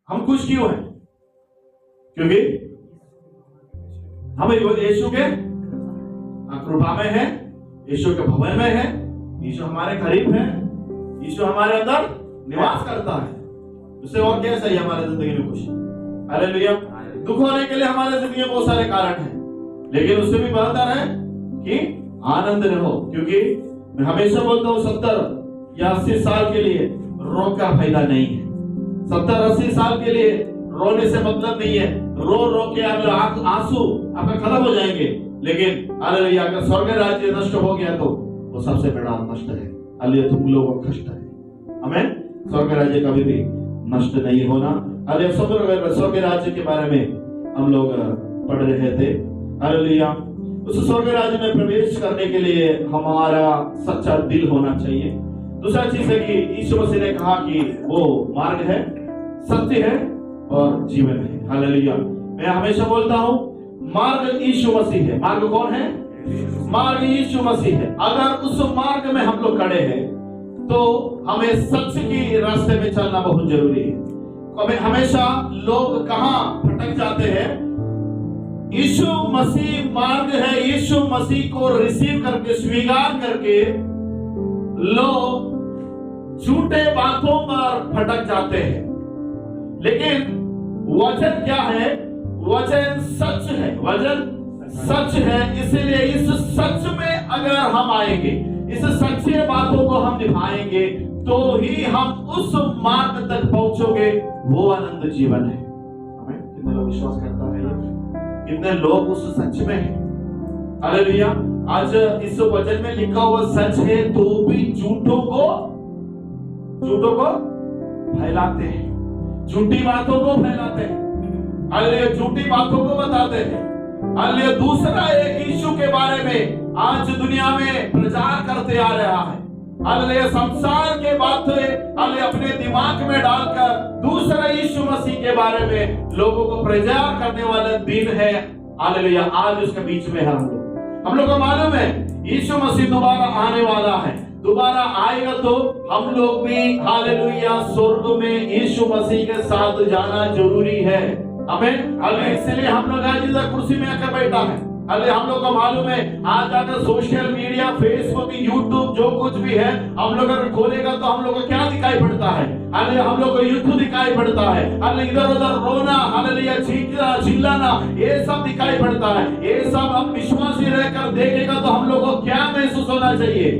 हम खुश क्यों हैं? क्योंकि हम यीशु के कृपा में है, यीशु के भवन में है, यीशु हमारे करीब है, यीशु हमारे अंदर निवास करता है। उससे और क्या चाहिए हमारे जिंदगी में खुशी? हालेलुया। दुख होने के लिए हमारे जिंदगी में बहुत सारे कारण हैं, लेकिन उससे भी बेहतर है कि आनंद रहो। क्योंकि मैं हमेशा बोलता हूँ 70 या 80 साल के लिए रो का फायदा नहीं है। 70-80 साल के लिए रोने से मतलब नहीं है। रो रो के आंसू आपका खत्म हो जाएंगे, लेकिन हालेलुया अगर स्वर्ग राज्य नष्ट हो गया तो वो सबसे बड़ा नष्ट है। हालेलुया तुम लोगों का कष्ट है। आमीन। स्वर्ग राज्य कभी भी नष्ट नहीं होना। हालेलुया स्वर्ग राज्य के बारे में हम लोग पढ़ रहे थे। हालेलुया उस स्वर्ग राज्य में प्रवेश करने के लिए हमारा सच्चा दिल होना चाहिए। दूसरा चीज है कि यीशु मसीह ने कहा कि वो मार्ग है, सत्य है और जीवन है। हालेलुया मैं हमेशा बोलता हूँ मार्ग यीशु मसीह है। मार्ग कौन है? मार्ग यीशु मसीह है। अगर उस मार्ग में हम लोग खड़े हैं तो हमें सच की रास्ते में चलना बहुत जरूरी है। हमें हमेशा लोग कहां भटक जाते हैं? यीशु मसीह मार्ग है। यीशु मसीह को रिसीव करके स्वीकार करके लोग झूठे बातों पर भटक जाते हैं। लेकिन वचन क्या है? वचन सच है। वचन सच है। इसीलिए इस सच में अगर हम आएंगे, इस सच्चे बातों को हम निभाएंगे तो ही हम उस मार्ग तक पहुंचोगे। वो आनंद जीवन है। हमें कितने लोग विश्वास करता है? कितने लोग उस सच में हैं? हालेलुया आज इस वचन में लिखा हुआ सच है तो भी झूठों को फैलाते हैं, झूठी बातों को फैलाते हैं। हालेलुया झूठी बातों को बताते हैं। हालेलुया दूसरा एक यीशु के बारे में आज दुनिया में प्रचार करते आ रहा है। हालेलुया संसार के बातें हालेलुया अपने दिमाग में डालकर दूसरा यीशु मसीह के बारे में लोगों को प्रचार करने वाला दिन है। हालेलुया आज उसके बीच में हम लोग को मालूम है यीशु मसीह दोबारा आने वाला है। दोबारा आएगा तो हम लोग भी हालेलुया स्वर्ग में यीशु मसीह के साथ जाना जरूरी है। आमीन। इसलिए हम लोग आज इधर कुर्सी में आकर बैठा है। अरे हम लोग को मालूम है आज अगर सोशल मीडिया फेसबुक यूट्यूब जो कुछ भी है हम लोग अगर खोलेगा तो हम लोग को क्या दिखाई पड़ता है? अरे हम लोग को युद्ध दिखाई पड़ता है। अरे इधर उधर रोना, हालेलुया चीखना चिल्लाना, ये सब दिखाई पड़ता है। ये सब हम विश्वासी रहकर देखेगा तो हम लोग को क्या महसूस होना चाहिए?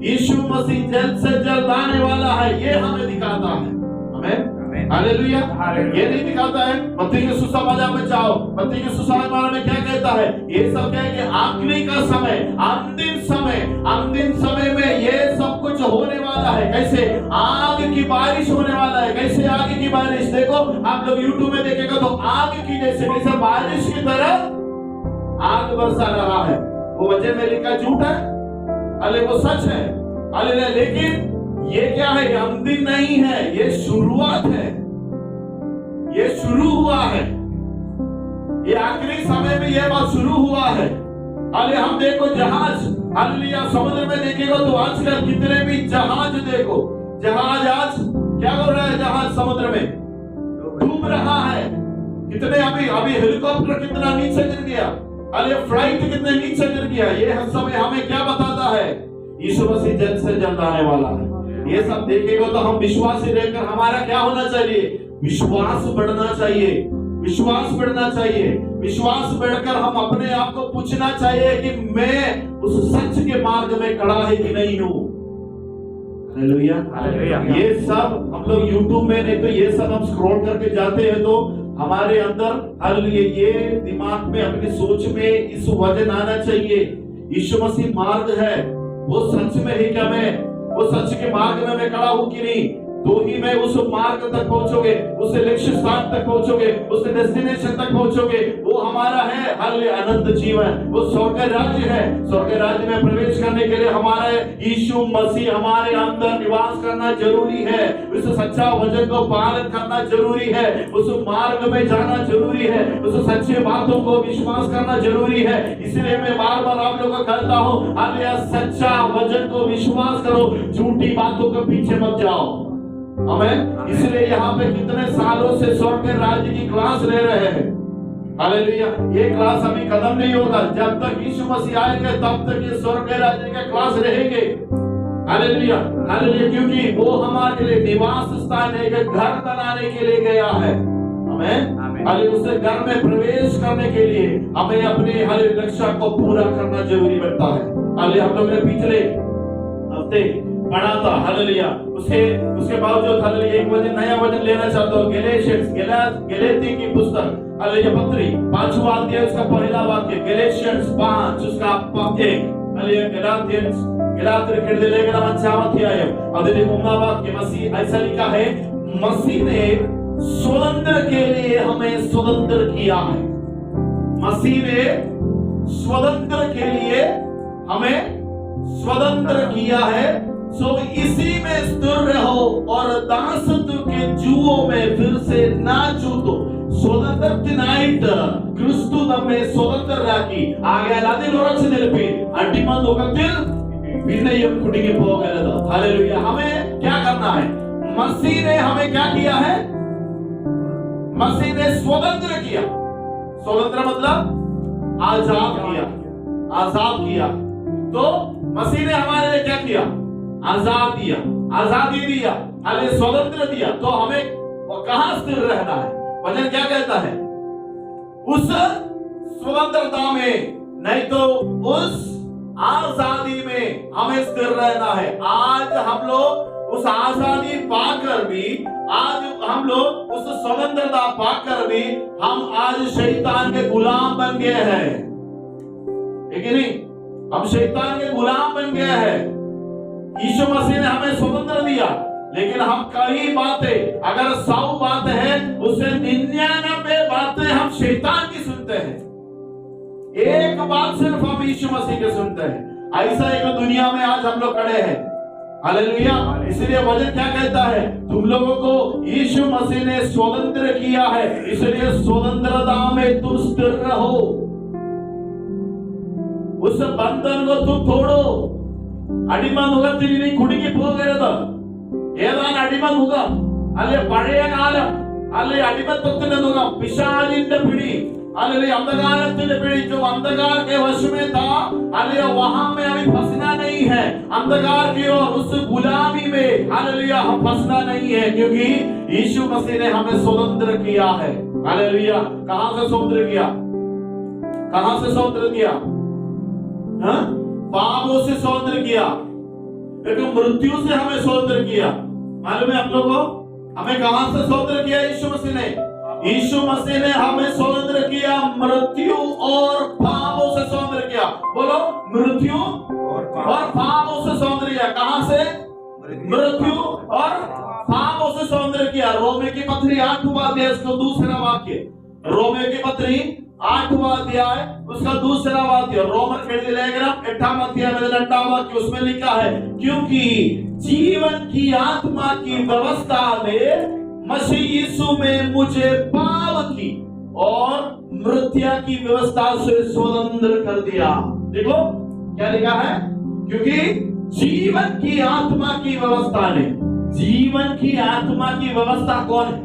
यीशु मसीह जल्द से जल्द आने वाला है, ये हमें दिखाता है। आमीन। हालेलुया ये नहीं दिखाता है मत्ती के सुसमाचार में जाओ, मत्ती के सुसमाचार में क्या कहता है? ये सब क्या है कि आखिरी का समय, अंतिम समय में ये सब कुछ होने वाला है। कैसे? आग की बारिश होने वाला है। कैसे आग की बारिश? देखो आप लोग यूट्यूब में देखेगा तो आग की जैसे बारिश की तरह आग बरसा रहा है। वो वचन में लिखा झूठ है, अरे वो सच है। अरे लेकिन ये क्या है? ये अंतिम नहीं है, ये शुरुआत है। ये शुरू हुआ है। ये आखिरी समय में ये बात शुरू हुआ है। अरे हम देखो जहाज, हालेलुया समुद्र में देखेगा तो आजकल कितने भी जहाज देखो, जहाज आज क्या कर रहा है? जहाज समुद्र में डूब रहा है। कितने अभी हेलीकॉप्टर कितना नीचे गिर गया, अरे फ्लाइट कितने नीचे गिर गया। ये समय हमें क्या बताता है? यीशु मसीह जल्द से जल्द आने वाला है। ये सब देखेगा तो हम विश्वासी रहकर हमारा क्या होना चाहिए? विश्वास बढ़ना चाहिए। विश्वास बढ़ना चाहिए। विश्वास बढ़कर हम अपने आप को पूछना चाहिए कि मैं उस सच के मार्ग में खड़ा है कि नहीं हूं। हालेलुया हालेलुया ये सब हम लोग यूट्यूब में नहीं तो ये सब हम स्क्रॉल करके जाते हैं तो हमारे अंदर हालेलुया ये दिमाग में अपनी सोच में इस वजन आना चाहिए यीशु मसीह मार्ग है। वो सच में है क्या? मैं वो सच के मार्ग में मैं खड़ा हूं कि नहीं? तो ही मैं उस मार्ग तक पहुंचोगे, उस लक्ष्य स्थान तक पहुंचोगे, उस डेस्टिनेशन तक पहुंचोगे। वो हमारा है हालेलुया अनंत जीवन, वो स्वर्ग राज्य है। स्वर्ग राज्य में प्रवेश करने के लिए हमारे यीशु मसीह हमारे अंदर निवास करना जरूरी है। उस सच्चा वचन को पालन करना जरूरी है। उस मार्ग में जाना जरूरी है। उस सच्चे बातों को विश्वास करना जरूरी है। इसलिए मैं बार बार आप लोगों को कहता हूं हालेलुया सच्चा वचन को विश्वास करो, झूठी बातों के पीछे मत जाओ। आमीन। इसलिए यहाँ पे कितने सालों से स्वर्ग के राज्य की क्लास ले रहे हैं। हालेलुया। ये क्लास अभी खत्म नहीं होगा, जब तक यीशु मसीह आएंगे तब तक ये स्वर्ग के राज्य के क्लास रहेंगे। हालेलुया हालेलुया, क्योंकि वो हमारे लिए निवास स्थान है, घर बनाने के लिए गया है। आमीन। हालेलुया, उसे घर में प्रवेश करने के लिए हमें अपने हर लक्ष्य को पूरा करना जरूरी बनता है। हालेलुया, हम लोग ने पिछले हफ्ते पढ़ा था। हालेलुया, उसके बावजूद हालेलुया एक वचन, नया वचन लेना चाहता हूँ। गलाती की पुस्तक हालेलुया पत्री 5वां अध्याय उसका पहला वाक्य, गैलेशियंस 5 उसका 1। हालेलुया, गलातियर के लेकर मंचावती आए अदले मुम्मा वाक्य मसीह ऐसा लिखा है, मसीह ने स्वतंत्र के लिए हमें स्वतंत्र किया है। मसीह ने स्वतंत्र के लिए हमें स्वतंत्र किया है। सो इसी में स्थिर रहो और दासत्व के जुओं में फिर से ना जूतो। സ്വതന്ത്രത്തിനായിട്ട് ക്രിസ്തു നമ്മെ സ്വതന്ത്രരാക്കി. ആകയാൽ അതിൽ ഉറച്ചു നിൽപ്പീൻ. അടിമനുഖത്തിൽ പിന്നെയും കുടുങ്ങി പോകരുത്. हालेलुया। हमें क्या करना है? मसीह ने हमें क्या किया है? मसीह ने स्वतंत्र किया। स्वतंत्र मतलब आजाद किया। आजाद किया। तो मसीह ने हमारे लिए क्या किया? आजाद दिया, आजादी दिया, हमें स्वतंत्र दिया। तो हमें कहां स्थिर रहना है? वचन क्या कहता है? उस स्वतंत्रता में, नहीं तो उस आजादी में हमें स्थिर रहना है। आज हम लोग उस आजादी पाकर भी, आज हम लोग उस स्वतंत्रता पाकर भी हम आज शैतान के गुलाम बन गए हैं। ठीक है नहीं? हम शैतान के गुलाम बन गए हैं। यीशु मसीह ने हमें स्वतंत्र दिया, लेकिन हम कई बातें, अगर 100 बातें हैं उससे 99 बातें हम शैतान की सुनते हैं। एक बात सिर्फ हम यीशु मसीह के सुनते हैं। ऐसा एक दुनिया में आज हम लोग खड़े हैं। हालेलुया। इसलिए वचन क्या कहता है? तुम लोगों को यीशु मसीह ने स्वतंत्र किया है, इसलिए स्वतंत्रता में तुम स्थिर रहो। उस बंधन को तुम तोड़ो। അടിമനുഖത്തിൽ ഇനി കുടുങ്ങി പോകരുത്. ഏതാണ് അടിമനുഖം? അല്ലെ പഴയ കാലം, അല്ലെ അടിമത്വത്തിന്റെ മുഖം, പിശാചിന്റെ പിടി, अल्ले अंधकारത്തിന്റെ പിടി, जो अंधकार के वश में था, अल्ले वहां में अभी फंसना नहीं है। अंधकार की और उस गुलामी में हालेलुया हम फंसना नहीं है, क्योंकि यीशु मसीह ने हमें स्वतंत्र किया है। हालेलुया। कहां से स्वतंत्र किया? कहां से स्वतंत्र किया? हाँ? पापों से स्वतंत्र किया, लेकिन मृत्यु से हमें स्वतंत्र किया। मालूम है आप लोगों को हमें कहां से स्वतंत्र किया? यीशु मसीह ने। यीशु मसीह ने हमें स्वतंत्र किया मृत्यु और पापों से स्वतंत्र किया। बोलो, मृत्यु और पापों से स्वतंत्र किया। कहां से? मृत्यु और पापों से स्वतंत्र किया। रोमे की पत्री 8वां अध्याय उसका दूसरा वाक्य, रोमे की पत्री 8वां अध्याय उसका दूसरा वाक्य, रोमर के लेखन 8वां अध्याय में 2वां वाक्य, उसमें लिखा है, क्योंकि जीवन की आत्मा की व्यवस्था में मसीह यीशु में मुझे पाप की और मृत्यु की व्यवस्था से स्वतंत्र कर दिया। देखो क्या लिखा है? क्योंकि जीवन की आत्मा की व्यवस्था ने, जीवन की आत्मा की व्यवस्था कौन है?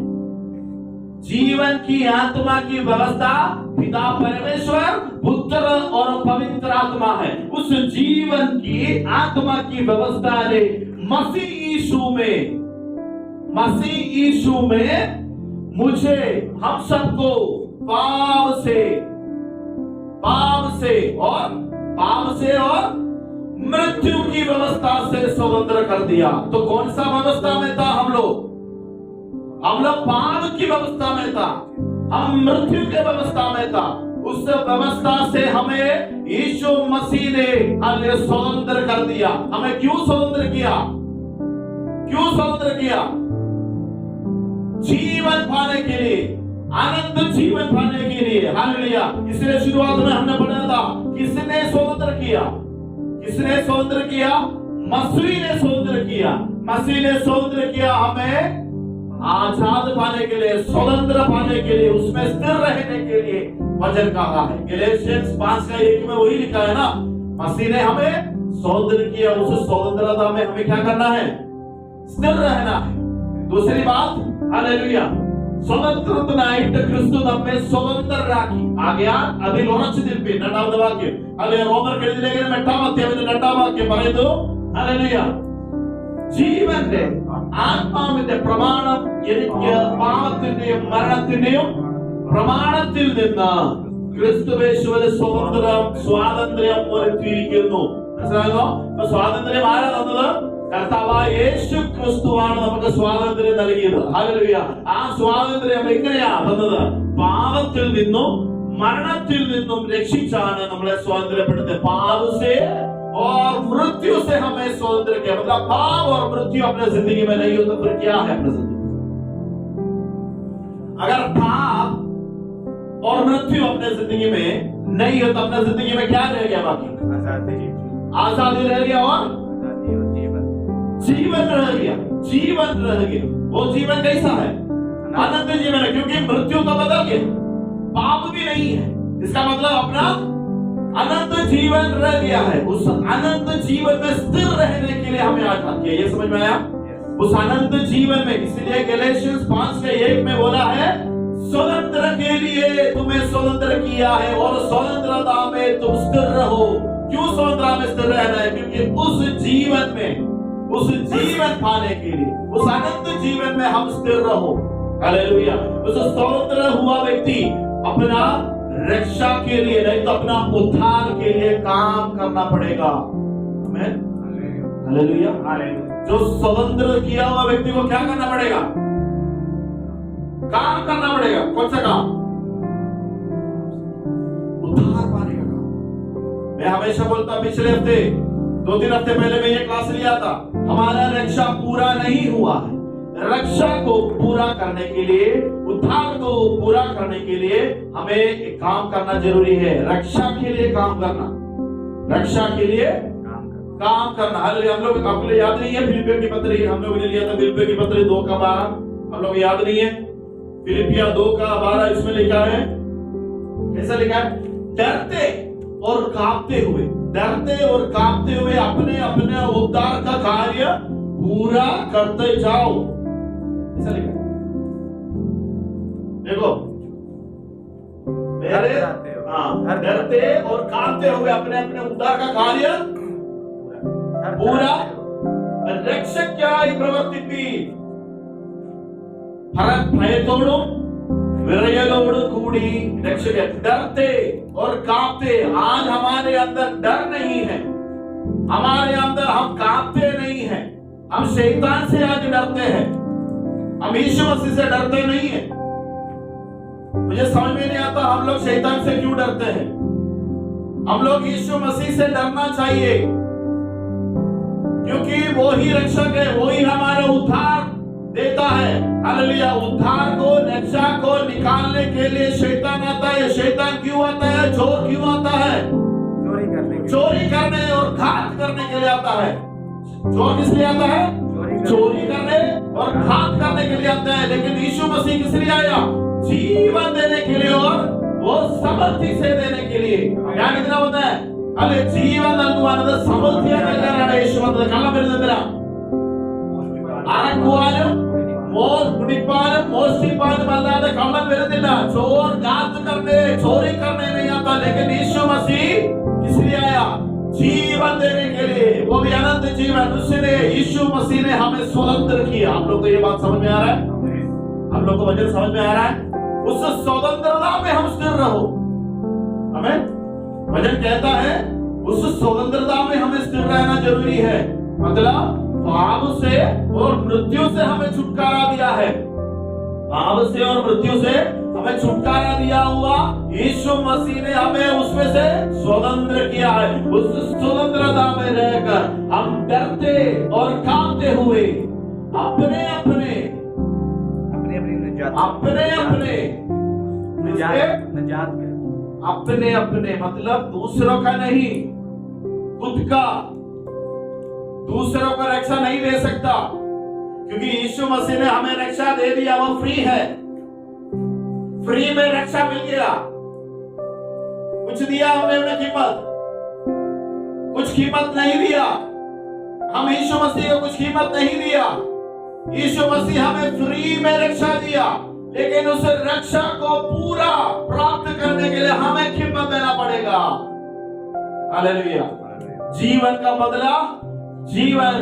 जीवन की आत्मा की व्यवस्था पिता परमेश्वर, पुत्र और पवित्र आत्मा है। उस जीवन की आत्मा की व्यवस्था ने मसीह यीशु में मुझे, हम सबको पाप से और मृत्यु की व्यवस्था से स्वतंत्र कर दिया। तो कौन सा व्यवस्था में था हम लोग? हम लोग पाप की व्यवस्था में था, हम मृत्यु के व्यवस्था में था। उस व्यवस्था से हमें यीशु मसीह ने हमें स्वतंत्र कर दिया। हमें क्यों स्वतंत्र किया? क्यों स्वतंत्र किया? जीवन पाने के लिए, अनंत जीवन पाने के लिए। हालेलुया। इसलिए शुरुआत में हमने पढ़ा था, किसने स्वतंत्र किया? किसने स्वतंत्र किया? मसीह ने स्वतंत्र किया। मसीह ने स्वतंत्र किया हमें आजाद पाने के लिए, स्वतंत्र पाने के लिए, उसमें स्थिर रहने के लिए। वचन कहा है गैलेशियंस 5:1 में वही लिखा है ना, मसीह ने हमें स्वतंत्र किया। उस स्वतंत्रता में हमें क्या करना है? स्थिर रहना है। दूसरी बात, हालेलुया, സ്വതന്ത്രനായിട്ട് ക്രിസ്തു നമ്മെ സ്വതന്ത്രരാക്കി. ആകയാൽ അതിൽ ഉറച്ചു നിൽപ്പിൻ. രണ്ടാമത്തെ വാക്യം, അല്ലെങ്കിൽ റോമർക്ക് എഴുതിയ ലേഖനം 8-ാം അധ്യായത്തിന്റെ 2-ാം വാക്യം പറയുന്നു, ഹല്ലേലൂയ, ജീവന്റെ ആത്മാവിന്റെ പ്രമാണം എനിക്ക് പാപത്തിന്റെയും മരണത്തിന്റെയും പ്രമാണത്തിൽ നിന്ന് ക്രിസ്തുവേശുവിന് സ്വാതന്ത്ര്യം ഒരുക്കിയിരിക്കുന്നു. മനസ്സിലായോ? സ്വാതന്ത്ര്യം ആരാ തന്നത്? കർത്താവായ യേശു ക്രിസ്തുവാണ് നമുക്ക് സ്വാതന്ത്ര്യം നൽകിയത്. ഹല്ലേലൂയ. ആ സ്വാതന്ത്ര്യം എങ്ങനെയാ തന്നത്? പാപത്തിൽ നിന്നും മരണത്തിൽ നിന്നും രക്ഷിച്ചാണ് നമ്മളെ സ്വാതന്ത്ര്യപ്പെടുത്തുന്നത്. पाप से और मृत्यु से हमें स्वतंत्र किया. मतलब पाप और मृत्यु अपने जिंदगी में नहीं हो तो फिर क्या है अपने जिंदगी? अगर पाप और मृत्यु अपने जिंदगी में नहीं हो तो अपने जिंदगी में क्या रह गया? बाकी आजादी रह गया और जीवन रह गया. जीवन रह गया. वो जीवन कैसा है? अनंत जीवन है. क्योंकि मृत्यु तो बदल गया, पाप भी नहीं है. इसका मतलब अपना अनंत जीवन रह गया है. उस अनंत जीवन में स्थिर रहने के लिए हमें आजाद किया. ये समझ में आया? उस अनंत जीवन में, इसलिए गैलेशियंस 5:1 में बोला है, स्वतंत्र के लिए तुम्हें स्वतंत्र किया है और स्वतंत्रता में तुम स्थिर रहो. क्यों स्वतंत्रता में स्थिर रहना है? क्योंकि उस जीवन में, उस जीवन पाने के लिए, उस अनंत जीवन में हम स्थिर रहो. हालेलुया. उस स्वतंत्र हुआ व्यक्ति अपना रक्षा के लिए नहीं तो अपना उद्धार के लिए काम करना पड़ेगा. आमीन. हालेलुया. जो स्वतंत्र किया हुआ व्यक्ति को क्या करना पड़ेगा? काम करना पड़ेगा. कौन सा काम? उद्धार पाने का काम. मैं हमेशा बोलता, पिछले हफ्ते 2-3 हफ्ते पहले मैं ये क्लास लिया था, हमारा रक्षा पूरा नहीं हुआ है. रक्षा को पूरा करने के लिए, उद्धार को पूरा करने के लिए हमें एक काम करना जरूरी है. रक्षा के लिए काम करना, रक्षा के लिए काम करना. हालेलुया. हम लोग, आपको याद नहीं है फिलिपियों की पत्री? हम लोग ने लिया था फिलिपियों की पत्री 2:12. हम लोग याद नहीं है? फिलिपिया 2:12 इसमें लिखा है. कैसा लिखा है? डरते और कांपते हुए, डरते और कांपते हुए अपने अपने उद्धार का कार्य पूरा करते जाओ. ऐसा लिखा. देखो, डरते और कांपते हुए अपने अपने उद्धार का कार्य पूरा. രക്ഷയ്ക്കായി പ്രവർത്തിപ്പീൻ. ഭയത്തോടും विरयलोड़ कूड़ी रक्षक. डरते और कांपते. आज हमारे अंदर डर नहीं है, हमारे अंदर हम कांपते नहीं हैं. हम शैतान से आज डरते हैं, हम यीशु मसीह से डरते नहीं हैं. मुझे समझ में नहीं आता हम लोग शैतान से क्यों डरते हैं. हम लोग यीशु मसीह से डरना चाहिए, क्योंकि वो ही रक्षक है, वो ही हमारा उद्धार देता है. हालेलुया. उद्धार को, रक्षा को निकालने के लिए शैतान आता है. शैतान क्यों आता है? चोर क्यों आता है? चोरी करने और घात करने के लिए आता है. चोर किस लिए आता है? चोरी करने और घात करने के लिए आता है. लेकिन यीशु मसीह किस लिए आया? जीवन देने के लिए और वो समृद्धि से देने के लिए. क्या कितना होता है? अरे जीवन നൽകുവാനത് സമൃദ്ധിയാണ് യേശു വന്നത്. കള്ളം വരുന്നില്ല, അറക്കുവാനും കുടിപ്പാനും മോഷ്ടിപ്പാനും അല്ലാതെ കള്ളം വരുന്നില്ല. चोर घात करने, चोरी करने नहीं आता. लेकिन यीशु मसीह किस लिए आया? जीवन देने के लिए, वो भी अनंत जीवन. उसने, यीशु मसीह ने हमें स्वतंत्र किया. आप लोग को ये बात समझ में आ रहा है? हम लोग को वचन समझ में आ रहा है? उस स्वतंत्रता में हम स्थिर रहो. हमें वचन कहता है उस स्वतंत्रता में हमें स्थिर रहना जरूरी है. मतलब पाप से और मृत्यु से हमें छुटकारा दिया है. पाप से और मृत्यु से हमें छुटकारा दिया हुआ यीशु मसीह ने हमें उसमें से स्वतंत्र किया है. उस स्वतंत्रता में रहकर हम डरते और कांपते हुए अपने अपने मतलब दूसरों का नहीं, खुद का. दूसरों का रक्षा नहीं दे सकता, क्योंकि यीशु मसीह ने हमें रक्षा दे दिया. वो फ्री है, फ्री में रक्षा मिल गया. कुछ दिया हमने कीमत, कुछ कीमत नहीं दिया. हम यीशु मसीह को कुछ कीमत नहीं दिया. यीशु मसीह हमें फ्री में रक्षा दिया, लेकिन उस रक्षा को पूरा प्राप्त करने के लिए हमें कीमत देना पड़ेगा। हालेलुया। जीवन का बदला जीवन।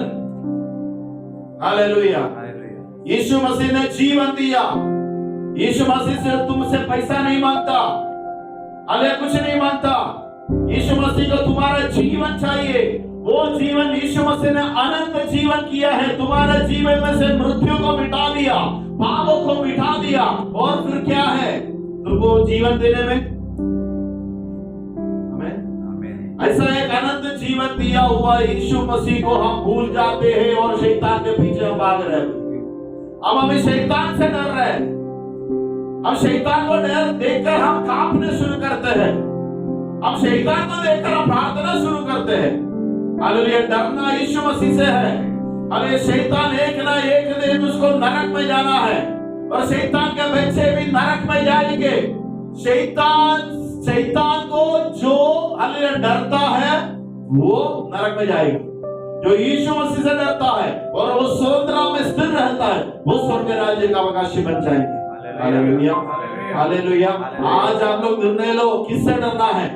हालेलुया। यीशु मसीह ने जीवन दिया। यीशु मसीह से तुमसे पैसा नहीं मांगता, अरे कुछ नहीं मांगता। यीशु मसीह को तुम्हारा जीवन चाहिए। वो जीवन यीशु मसीह ने अनंत जीवन किया है। तुम्हारे जीवन में से मृत्यु को मिटा दिया, पापों को मिटा दिया, और फिर क्या है तुमको जीवन देने में? हमें ऐसा एक अनंत जीवन दिया हुआ यीशु मसीह को हम भूल जाते हैं और शैतान के पीछे हम भाग रहे हैं। अब हमें शैतान से डर रहे हैं। अब शैतान को डर देखकर हम कांपने शुरू करते हैं। अब शैतान को देखकर हम प्रार्थना शुरू करते हैं। हालेलुया। डरना यीशु मसीह से है। अरे शैतान एक ना एक दिन उसको नरक में जाना है, और शैतान के बच्चे भी नरक में जाएंगे। शैतान को जो हालेलुया डरता है वो नरक में जाएगा। जो यीशु मसीह से डरता है और वो स्वर्ग में स्थिर रहता है, वो स्वर्ग राज्य का अवकाशी बन जाएंगे। हालेलुया। हालेलुया। आज आप लोग निर्णय लो किससे डरना है।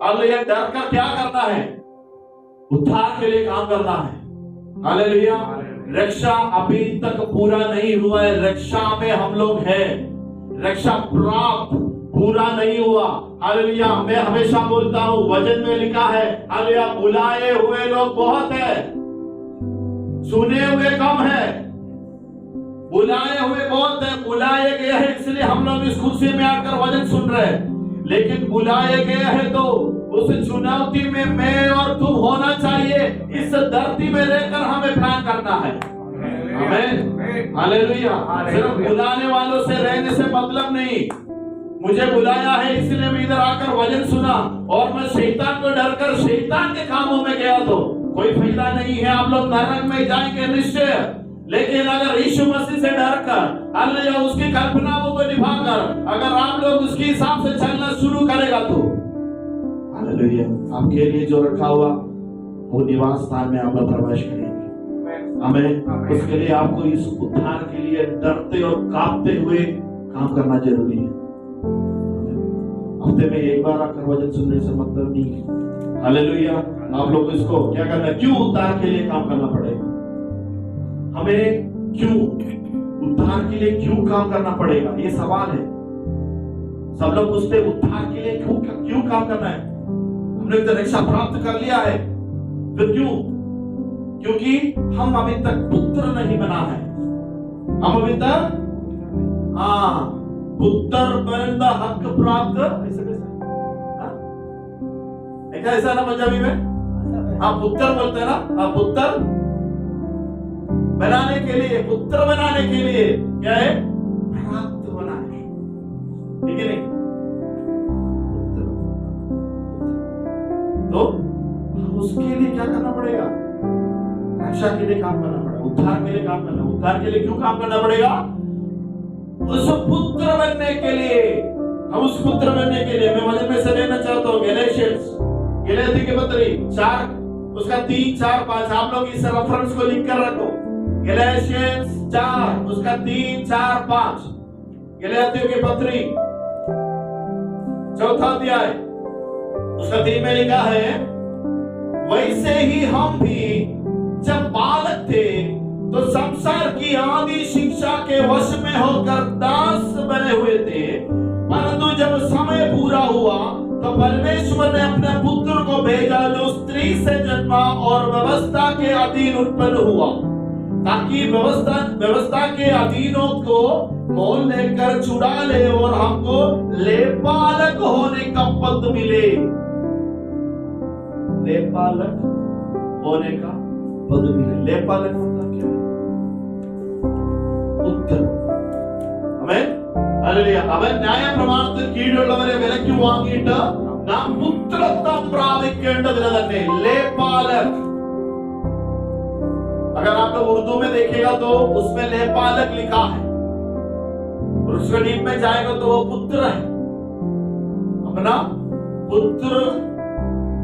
हालेलुया। डर कर क्या करना है? उद्धार के लिए काम करना है। हालेलुया। रक्षा अभी तक पूरा नहीं हुआ है। रक्षा में हम लोग हैं। रक्षा प्राप्त पूरा नहीं हुआ। हालेलुया। मैं हमेशा बोलता हूँ, वचन में लिखा है, हालेलुया, बुलाए हुए लोग बहुत है, सुने हुए कम है। बुलाए हुए बहुत है। बुलाए गए हैं इसलिए हम लोग इस कुर्सी में आकर वचन सुन रहे हैं, लेकिन बुलाए गए हैं तो उस चुनौती में मैं और तुम होना चाहिए। इस धरती में रहकर हमें प्लान करना है। आमीन। हालेलुया। सिर्फ बुलाने वालों से रहने से मतलब नहीं। मुझे बुलाया है इसलिए मैं इधर आकर वचन सुना और मैं शैतान को डरकर शैतान के कामों में गया तो कोई फायदा नहीं है। आप लोग नरक में जाएंगे निश्चय। लेकिन अगर यीशु मसीह से डरकर, हालेलुया, उसकी कल्पनाओं को निभाकर अगर आप लोग उसके हिसाब से चलना शुरू करेगा तो हालेलुया, आपके लिए जो रखा हुआ वो निवास स्थान में आप प्रवेश करेंगे। हमें उसके लिए आपको इस उद्धार के लिए डरते और कांपते हुए काम करना जरूरी है। हफ्ते में एक बार आकर वचन सुनने से मतलब नहीं है। हालेलुया। आप लोग इसको क्या करना है? क्यों उद्धार के लिए काम करना पड़ेगा? हमें क्यों उद्धार के लिए क्यों काम करना पड़ेगा? ये सवाल है। सब लोग पूछते उद्धार के लिए क्यों काम करना है? हमने तो रक्षा प्राप्त कर लिया है, फिर क्यों? क्योंकि हम अभी तक पुत्र नहीं बना है। हम अभी तक पुत्र बनने का हक प्राप्त ऐसा ना पंजाबी में पुत्र बोलते हैं ना। पुत्र बनाने के लिए, पुत्र बनाने के लिए क्या है? प्राप्त होना है, ठीक है नहीं? तो उसके लिए क्या करना पड़ेगा? रक्षा के लिए काम करना पड़ेगा, उद्धार के लिए काम करना। उद्धार के लिए क्यों काम करना पड़ेगा? उस पुत्र बनने के लिए। हम उस पुत्र बनने के लिए मैं वचन में से लेना चाहता हूँ गलातियों की पत्री 4 उसका 3, 4, 5। आप लोग इस रेफरेंस को लिख कर रखो। गलातियों 4 उसका 3, 4, 5। गलातियों की पत्री 4 अध्याय उसका 3 में लिखा है, वैसे ही हम भी जब बालक थे तो संसार की आदि शिक्षा के वश में होकर दास बने हुए थे, परंतु जब समय पूरा हुआ तो परमेश्वर ने अपने पुत्र को भेजा जो स्त्री से जन्मा और व्यवस्था के अधीन उत्पन्न हुआ, ताकि व्यवस्था के अधीनों को मोल लेकर छुड़ा ले और हमको लेपालक होने का पद मिले। लेपालक होने का पद मिले। लेपालक मतलब क्या है? पुत्र। आमेन। हालेलुया। അവൻ ന്യായപ്രമാണത്തിൽ കീഴിലുള്ളവരെ വിലയ്ക്ക് വാങ്ങിയിട്ട് നാം പുത്രത്വം പ്രാപിക്കേണ്ടതിന് തന്നെ लेपालक। अगर आप लोग उर्दू में देखेगा तो उसमें लेपालक लिखा है, और उसके डीप में जाएगा तो वो पुत्र है। अपना पुत्र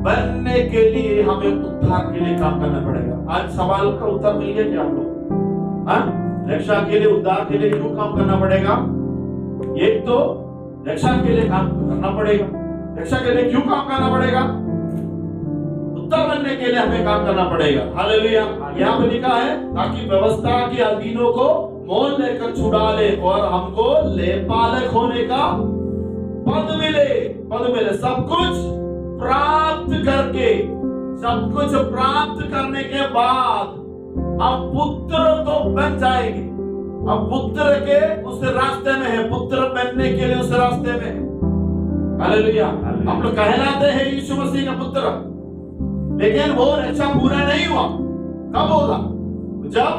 बनने के लिए हमें उद्धार के लिए काम करना पड़ेगा। आज सवाल का उत्तर मिल गया क्या आप लोग? रक्षा के लिए, उद्धार के लिए क्यों काम करना पड़ेगा? एक तो रक्षा के लिए काम करना पड़ेगा। रक्षा के लिए क्यों काम करना पड़ेगा? उत्तर बनने के लिए हमें काम करना पड़ेगा। हालेलुया। यहाँ पे लिखा है ताकि व्यवस्था के अधीनों को मोल लेकर छुड़ा ले और हमको लेपालक होने का पद मिले। पद मिले, सब कुछ प्राप्त करके, सब कुछ प्राप्त करने के बाद हम पुत्र तो बन जाएंगे। अब पुत्र के उस रास्ते में है, पुत्र बनने के लिए उस रास्ते में है। हालेलुया। हम लोग कहलाते हैं यीशु मसीह का पुत्र, लेकिन वो रक्षा पूरा नहीं हुआ। कब होगा? जब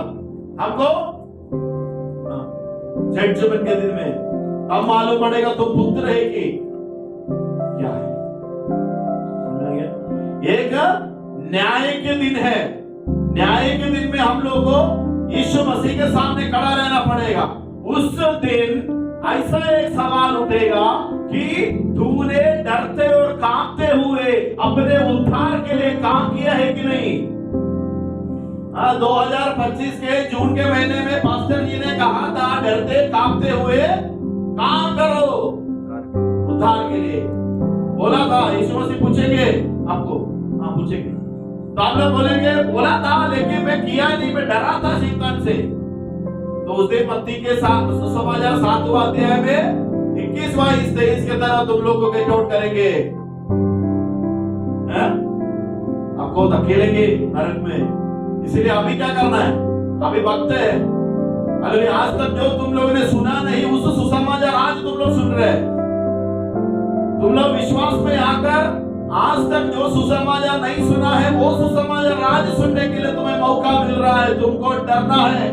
हमको जजमेंट के दिन में तब मालूम पड़ेगा तो पुत्र है कि क्या है। एक न्याय के दिन है। न्याय के दिन में हम लोगों को यीशु मसीह के सामने खड़ा रहना पड़ेगा। उस दिन ऐसा एक सवाल उठेगा कि तूने डरते और कांपते हुए अपने उद्धार के लिए काम किया है कि नहीं? 2025 के जून के महीने में पास्टर जी ने कहा था डरते कांपते हुए काम करो उद्धार के लिए, बोला था। यीशु मसीह पूछेंगे आपको, हाँ पूछेंगे, तो आप लोग बोलेंगे बोला था लेकिन मैं किया नहीं, मैं डरा था शैतान से। तो उस दिन मत्ती के सुसमाचार 7वां अध्याय में 21-22-23 के तरह तुम लोग को गेट आउट करेंगे, आपको धकेलेंगे नरक में। इसलिए अभी क्या करना है? अभी वक्त है। अरे आज तक जो तुम लोगों ने सुना नहीं उस सुसमाचार आज तुम लोग सुन रहे हैं। तुम लोग विश्वास में आकर आज तक जो सुसमाचार नहीं सुना है वो सुसमाचार आज सुनने के लिए तुम्हें मौका मिल रहा है। तुमको डरना है,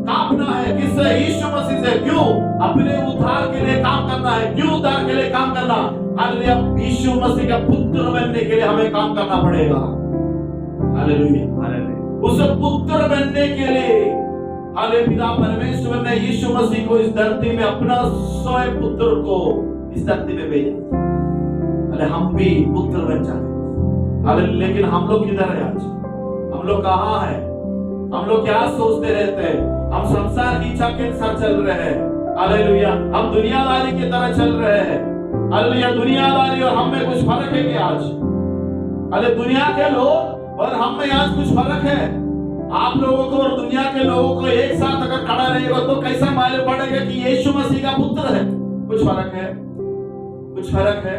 कांपना है, किससे? यीशु मसीह से। क्यों? अपने उद्धार के लिए काम करना है। क्यों उद्धार के लिए काम करना? हालेलुया। यीशु मसीह का पुत्र बनने के लिए हमें काम करना पड़ेगा। हालेलुया। उस पुत्र बनने के लिए हालेलुया पिता परमेश्वर ने यीशु मसीह को इस धरती में अपना स्वयं पुत्र को इस धरती में भेजा। अरे हम भी पुत्र बन जाए। अरे लेकिन हम लोग किधर है आज? हम लोग कहाँ है? हम लोग क्या सोचते रहते हैं? हम संसार की इच्छा के अनुसार चल रहे हैं। हालेलुया। हम दुनियादारी की तरह चल रहे हैं। हालेलुया। दुनियादारी और हम में कुछ फर्क है क्या आज? अरे दुनिया के लोग और हम में आज कुछ फर्क है। आप लोगों को और दुनिया के लोगों को एक साथ अगर खड़ा रहेगा तो कैसा मालूम पड़ेगा कि यीशु मसीह का पुत्र है? कुछ फर्क है, कुछ फर्क है।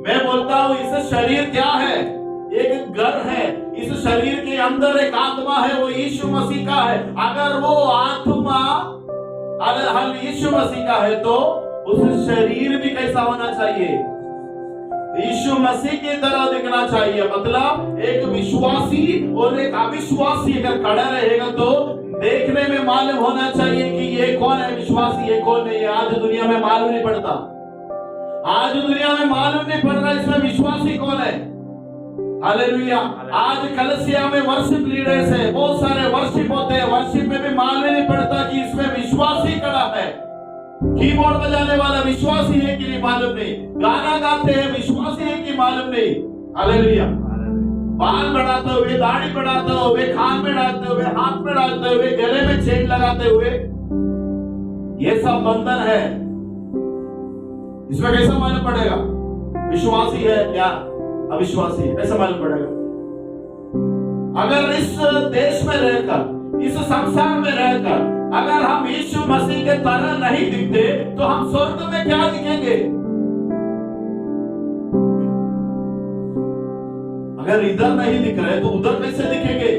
मैं बोलता हूं इस शरीर क्या है? एक घर है। इस शरीर के अंदर एक आत्मा है, वो यीशु मसीह का है। अगर वो आत्मा अगर यीशु मसीह का है तो उस शरीर भी कैसा होना चाहिए? यीशु मसीह की तरह दिखना चाहिए। मतलब एक विश्वासी और एक अविश्वासी अगर खड़ा रहेगा तो देखने में मालूम होना चाहिए कि ये कौन है विश्वासी, ये कौन नहीं है। आज दुनिया में मालूम नहीं पड़ता। आज दुनिया में मालूम नहीं पड़ रहा इसमें विश्वासी कौन है। हालेलुया। आज कलीसिया में वर्शिप लीडर्स है, बहुत सारे वर्शिप होते हैं। वर्शिप में भी मालूम नहीं पड़ता कि इसमें विश्वासी खड़ा है। कीबोर्ड बजाने वाला विश्वासी है कि नहीं मालूम नहीं। गाना गाते हैं विश्वासी है कि मालूम नहीं। हालेलुया। बाल बढ़ाते हुए, दाढ़ी बढ़ाते हुए, कान में डालते हुए, हाथ में डालते हुए, गले में चेन लगाते हुए, ये सब बंधन है। इसमें कैसा मालूम पड़ेगा विश्वासी है क्या अविश्वासी है? कैसा मालूम पड़ेगा? अगर इस देश में रहकर, इस संसार में रहकर अगर हम यीशु मसीह के तरह नहीं दिखते तो हम स्वर्ग में क्या दिखेंगे? अगर इधर नहीं दिख रहे तो उधर कैसे दिखेंगे?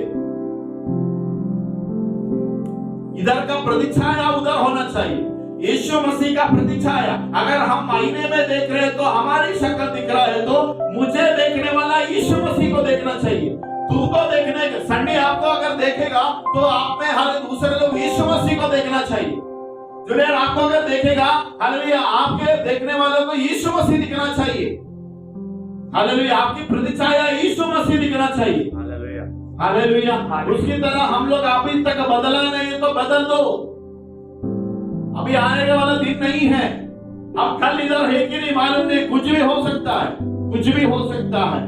इधर का प्रतिछाया उधर होना चाहिए। यीशु मसीह का प्रतिछाया। अगर हम आईने में देख रहे हैं तो हमारी शक्ल दिख रहा है तो मुझे देखने वाला यीशु मसीह को देखना चाहिए। तुमको देखने संडे आपको अगर देखेगा तो आप में हर दूसरे लोग यीशु मसीह को देखना चाहिए। जूनियर आपको अगर देखेगा, हालेलुया, आपके देखने वालों को यीशु मसीह दिखना चाहिए। हालेलुया। आपकी प्रतिछाया यीशु मसीह दिखना चाहिए। हालेलुया। हालेलुया। उसकी तरह हम लोग अभी तक बदला नहीं तो बदल दो। अभी आने का वाला दिन नहीं है। अब कल इधर है कि नहीं मालूम नहीं। कुछ भी हो सकता है, कुछ भी हो सकता है।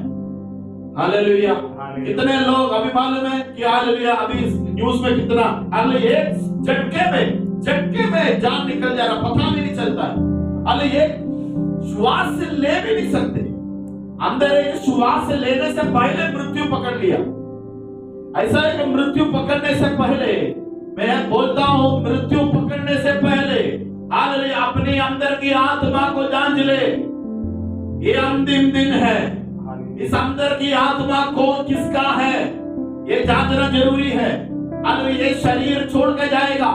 हालेलुया। कितने लोग अभी मालूम है कि हालेलुया अभी न्यूज में कितना हालेलुया एक झटके में जान निकल जा रहा, पता भी नहीं चलता है। हालेलुया श्वास ले भी नहीं सकते, अंदर एक श्वास लेने से पहले मृत्यु पकड़ लिया। ऐसा है कि मृत्यु पकड़ने से पहले, मैं बोलता हूं मृत्यु पकड़ने से पहले हालेलुया अपने अंदर की आत्मा को जांच ले। ये अंतिम दिन है, इस अंदर की आत्मा कौन किसका है ये जांचना जरूरी है। हालेलुया ये शरीर छोड़ के जाएगा।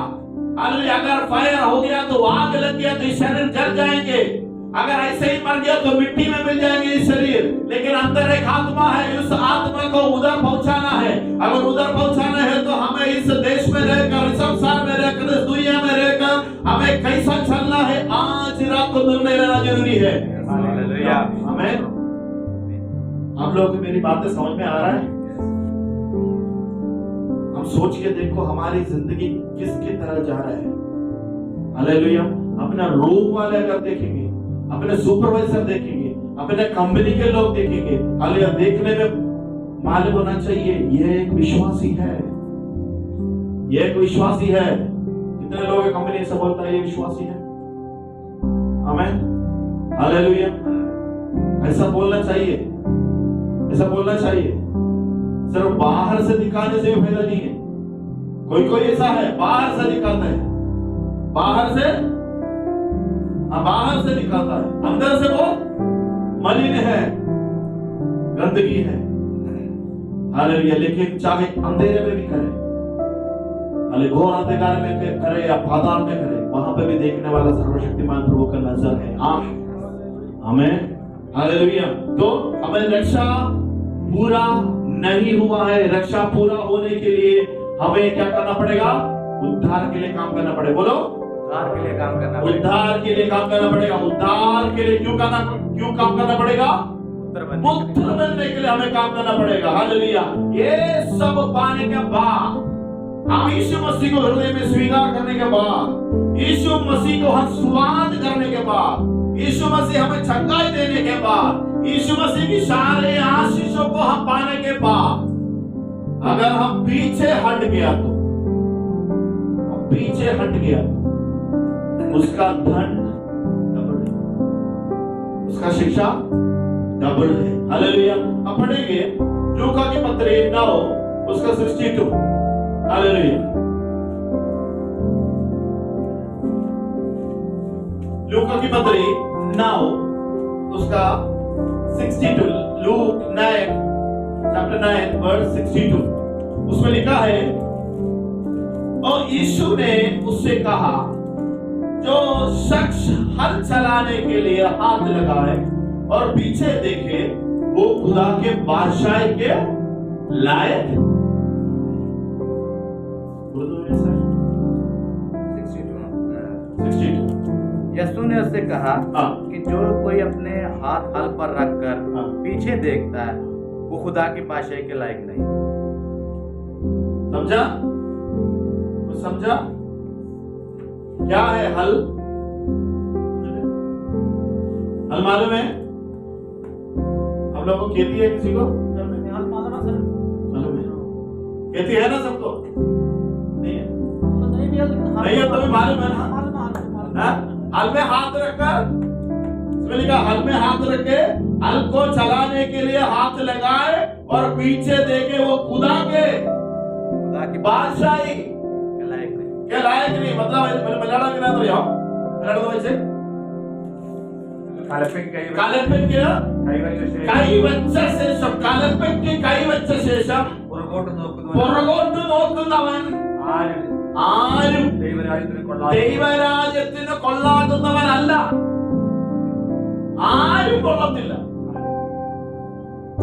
हालेलुया अगर फायर हो गया तो आग लग गया तो शरीर जल जाएंगे, अगर ऐसे ही मर गया तो मिट्टी में मिल जाएंगे ये शरीर। लेकिन अंदर एक आत्मा है, उस आत्मा को उधर पहुंचाना है। अगर उधर पहुंचाना है तो हमें इस देश में रहकर, इस संसार में रहकर, इस दुनिया में रहकर हमें कैसा चलना है आज रात को निर्णय लेना जरूरी है। हमें आप लोगों को मेरी बातें समझ में आ रहा है? हम सोच के देखो हमारी जिंदगी किसकी तरह जा रहा है। हालेलुया अपना रूप वाले अगर देखेंगे, अपने सुपरवाइजर देखेंगे, अपने कंपनी के लोग देखेंगे, हालेलुया देखने में मालूम होना चाहिए ये एक विश्वासी है, ये एक विश्वासी है। कितने लोग कंपनी से बोलता है ये विश्वासी है? आमीन हालेलुया। ऐसा बोलना चाहिए, ऐसा बोलना चाहिए। सिर्फ बाहर से दिखाने से भी फायदा नहीं है। कोई ऐसा है बाहर से दिखाता है, बाहर से दिखाता है, अंदर से वो मलिन है, गंदगी है। हालेलुया लेकिन चाहे अंधेरे में भी करे, हालेलुया घोर अंधकार में करे या पाताल में करे, वहां पे भी देखने वाला सर्वशक्तिमान प्रभु का नजर है। आमीन हालेलुया। तो हमें रक्षा पूरा नहीं हुआ है, रक्षा पूरा होने के लिए हमें क्या करना पड़ेगा? उद्धार के लिए काम करना पड़ेगा। बोलो उद्धार के लिए काम करना पड़ेगा। उद्धार के लिए काम करना पड़ेगा। उद्धार के लिए क्यों काम करना पड़ेगा? पुत्र बनने के लिए हमें काम करना पड़ेगा। हालेलुया ये सब पाने के बाद, हम यीशु मसीह को हृदय में स्वीकार करने के बाद, यीशु मसीह को हम स्वाद करने के बाद, यीशु मसीह हमें चंगाई देने के बाद, यीशु मसीह की सारे आशीषों को हम पाने के बाद, अगर हम पीछे हट गया तो उसका दंड डबल है, उसका शिक्षा डबल है। हालेलुया। अब पढ़ेंगे लूका की पत्री 9 उसका 62। हालेलुया लूका की पत्री 9 उसका 62। लूक 9 चैप्टर 9 वर्स 62 उसमें लिखा है, और यीशु ने उससे कहा जो शख्स हल चलाने के लिए हाथ लगाए और पीछे देखे वो खुदा के बादशाही के लायक। 62। यीशु ने उससे कहा कि जो कोई अपने हाथ हल पर रखकर पीछे देखता है वो खुदा की बादशाही के लायक नहीं। समझा? समझा क्या है हल? हल मालूम है? हम लोगों को खेती है किसी को? हल मालूम है? खेती है ना सबको? नहीं है? नहीं है तो भी मालूम है ना? हल में हाथ रखकर, इसमें लिखा हल में हाथ रखे, हल को चलाने के लिए हाथ लगाए और पीछे देखे वो खुदा की बादशाही के लायक नहीं। मतलब मलयालम में ना तो यार मलयालम तो वैसे കൈവച്ച ശേഷം പുറകോട്ട് നോക്കുന്നവൻ ആരും ദൈവരാജ്യത്തിന് കൊള്ളാകുന്നവനല്ല, ആരും കൊള്ളത്തില്ല।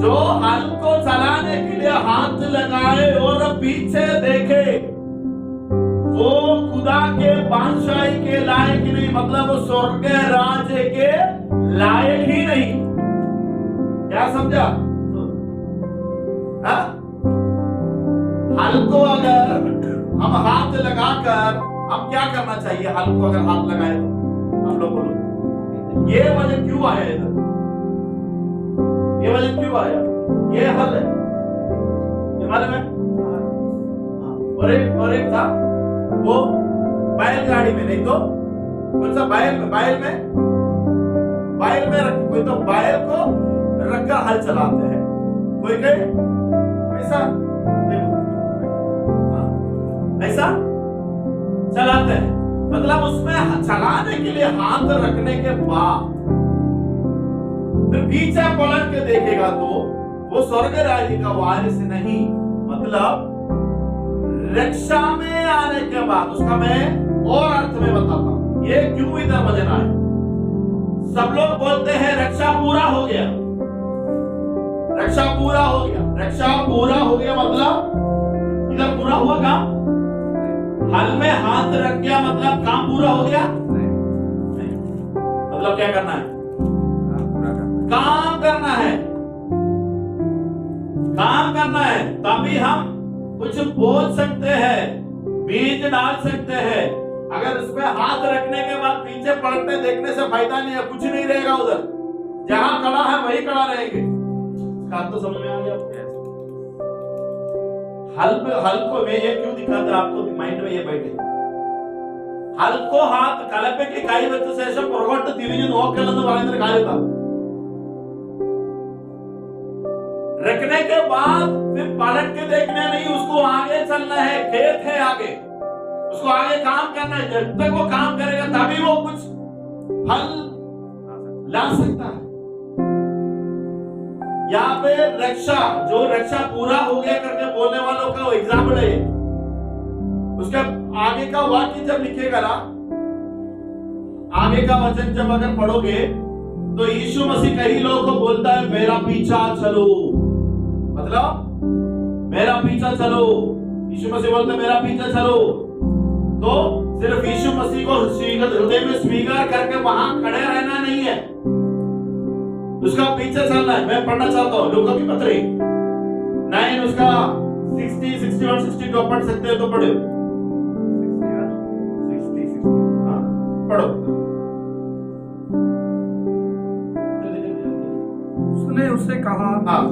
जो हल को चलाने के लिए हाथ लगाए और पीछे देखे वो खुदा के बादशाही के लायक नहीं, मतलब स्वर्ग राज्य के लायक ही नहीं। क्या समझा? हल को अगर हम हाथ लगाकर, हम क्या करना चाहिए? हल को अगर हाथ लगाए तो हम लोग बोलो ये वजह क्यों आया इधर? ये वजह क्यों आया? ये हल है, मालूम है? और एक था वो बैलगाड़ी में, नहीं तो कौन सा बैल में रख, कोई तो बैल को रखकर हल चलाते हैं, कोई कहे ऐसा ऐसा चलाते हैं। मतलब उसमें चलाने के लिए हाथ रखने के बाद फिर पीछे पलट के देखेगा तो वो स्वर्ग राज्य का वारिस नहीं। मतलब रक्षा में आने के बाद, उसका मैं और अर्थ में बताता हूं ये क्यों इधर वजन आए। सब लोग बोलते हैं रक्षा पूरा हो गया, रक्षा पूरा हो गया, रक्षा पूरा हो गया मतलब इधर पूरा हुआ काम, हल में हाथ रख गया मतलब काम पूरा हो गया नहीं। मतलब क्या करना है? काम करना है, काम करना है, तभी हम कुछ बोल सकते हैं, बीज डाल सकते हैं। अगर उसमें हाथ रखने के बाद पीछे पलटने देखने से फायदा नहीं है, कुछ नहीं रहेगा उधर, जहां खड़ा है वही खड़ा रहेंगे। बात तो समझ में आ गया आपको? हल को मैं ये क्यों दिखाता आपको माइंड में ये बैठे, हल को हाथ कलपे की कई वच्च शेषम पुरगొట్టు తిరిగి నోకెళ్ళను వాళ్ళందరి కాయత रखने के बाद फिर पलट के देखने नहीं, उसको आगे चलना है, खेत है आगे, उसको आगे काम करना है। जब तक वो काम करेगा तभी वो कुछ फल ला सकता है। यहाँ पे रक्षा, जो रक्षा पूरा हो गया करके बोलने वालों का एग्जाम्पल है। उसका आगे का वाक्य जब लिखेगा ना, आगे का वचन जब अगर पढ़ोगे तो यीशु मसीह कई लोगों को बोलता है मेरा पीछा चलो, मतलब मेरा पीछा चलो। यीशु मसीह बोलता है मेरा पीछा चलो, तो सिर्फ यीशु मसीह को हृदय में स्वीकार करके वहां खड़े रहना नहीं है, उसका पीछे चलना है। मैं पढ़ना चाहता हूँ लूका की पत्री 9 उसका 60, 61, 62 पढ़ सकते हो तो पढ़ो, 60, हाँ पढ़ो। उसने उससे कहा हाँ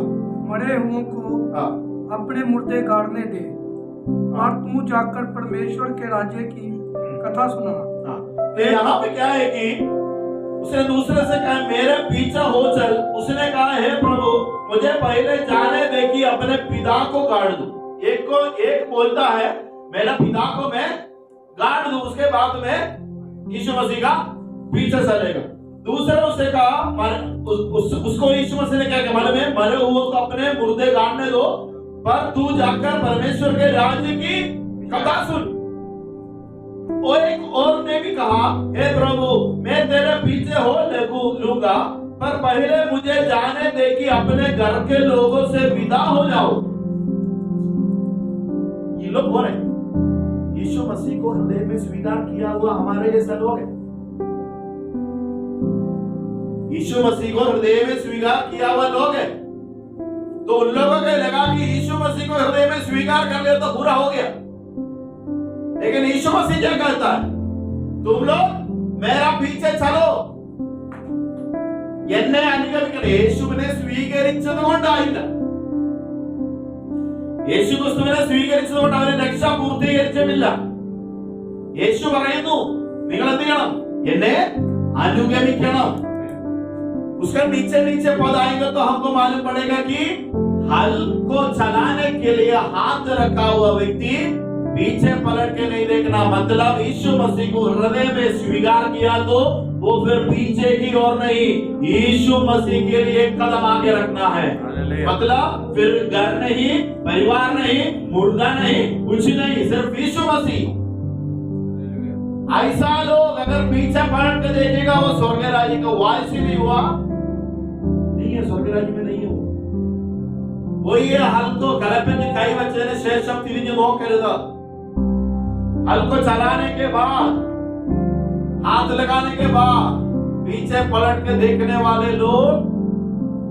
मरे हुओं को हाँ अपने मुर्दे गाड़ने दे और तू जाकर परमेश्वर के राज्य की कथा सुना। हाँ। तो यहाँ पे क्या है कि उसने दूसरे से कहा मेरे पीछे हो चल। उसने कहा हे प्रभु मुझे पहले जाने दे कि अपने पिता को गाड़ दूं। एक बोलता है मेरा पिता को मैं गाड़ दूं, उसके बाद में यीशु मसीह का पीछे चलेगा। दूसरा उसने कहा उसको यीशु मसीह ने क्या कहा मालूम है, मरे हुए को अपने मुर्दे गाड़ने दो पर तू जाकर परमेश्वर के राज्य की कथा सुन। और एक और ने भी कहा हे प्रभु मैं तेरे पीछे हो लूंगा पर पहले मुझे जाने दे कि अपने घर के लोगों से विदा हो जाओ। ये लोग कौन है? यीशु मसीह को हृदय में स्वीकार किया हुआ हमारे जैसे लोग हैं। यीशु मसीह को हृदय में स्वीकार किया हुआ लोग हैं। तो उन लोगों को लगा कि यीशु मसीह को हृदय में स्वीकार कर लिया तो पूरा हो गया, लेकिन यीशु मसीह क्या कहता है, तुम लोग मेरा पीछे चलो। എന്നെ അനുഗമിക്കണം. യേശുവിനെ സ്വീകരിച്ചതുകൊണ്ടായില്ല, യേശുക്രിസ്തുവിനെ സ്വീകരിച്ചതുകൊണ്ട് അവന് രക്ഷ പൂർത്തീകരിച്ചിട്ടില്ല. യേശു പറയുന്നു നിങ്ങൾ എന്ത് ചെയ്യണം, എന്നെ അനുഗമിക്കണം. उसका नीचे नीचे पद आएगा तो हमको मालूम पड़ेगा कि हल को चलाने के लिए हाथ रखा हुआ व्यक्ति पीछे पलट के नहीं देखना। मतलब यीशु मसीह को हृदय में स्वीकार किया तो वो फिर पीछे की ओर नहीं, यीशु मसीह के लिए एक कदम आगे रखना है। मतलब फिर घर नहीं, परिवार नहीं, मुर्दा नहीं, कुछ नहीं, सिर्फ यीशु मसीह। ऐसा लोग अगर पीछे पलट के देखेगा वो स्वर्ग राज्य का वारिस ही नहीं हुआ, नहीं है, स्वर्ग राज्य में नहीं है वो। ये हल को कलपने कई बच्चे ने शेष शब्द तिरिഞ്ഞു നോക്കരുത്। हल को चलाने के बाद, हाथ लगाने के बाद पीछे पलट के देखने वाले लोग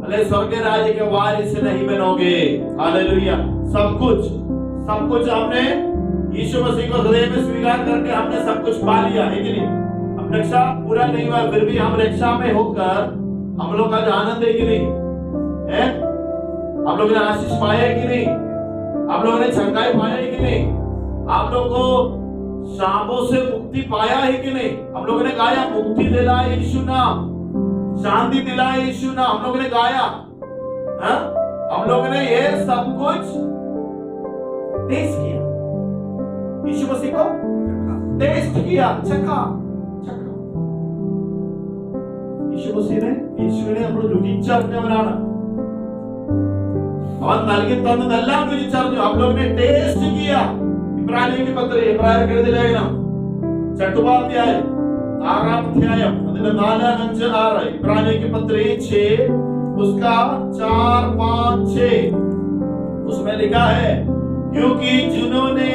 अरे स्वर्ग राज्य के वारिस नहीं बनोगे। हालेलुया। सब कुछ हमने यीशु मसीह को हृदय में स्वीकार करके हमने सब कुछ पा लिया है कि नहीं। हम रक्षा पूरा नहीं हुआ फिर भी हम रक्षा में होकर हम लोग का आनंद है कि नहीं है, हम लोग ने आशीष पाया कि नहीं। आप लोगों ने चंगाई पाया है कि नहीं? आप लोगों को शापों से मुक्ति पाया है कि नहीं? हम लोगों ने गाया मुक्ति दिलाए यीशु नाम, शांति दिलाए यीशु नाम, हम लोगों ने गाया। हाँ? हम लोगों ने ये सब कुछ टेस्ट किया, यीशु मसीह को टेस्ट किया, चखा। यीशु मसीह ने നമ്മൾ രുചിച്ചറിഞ്ഞവനാണ്. അവൻ നൽകി തന്നതെല്ലാം രുചിച്ചറിഞ്ഞു. आप लोगों ने टेस्ट किया. ഇബ്രാഹിം की पत्री, ഇബ്രാഹിം എഴുതിയ ലേഖനം 6 അധ്യായം 6 अध्याയം അതിന്റെ 4, 5, 6, इब्रानियों की पत्री 6 उसका 4, 5, 6 उसमें लिखा है क्योंकि जिन्होंने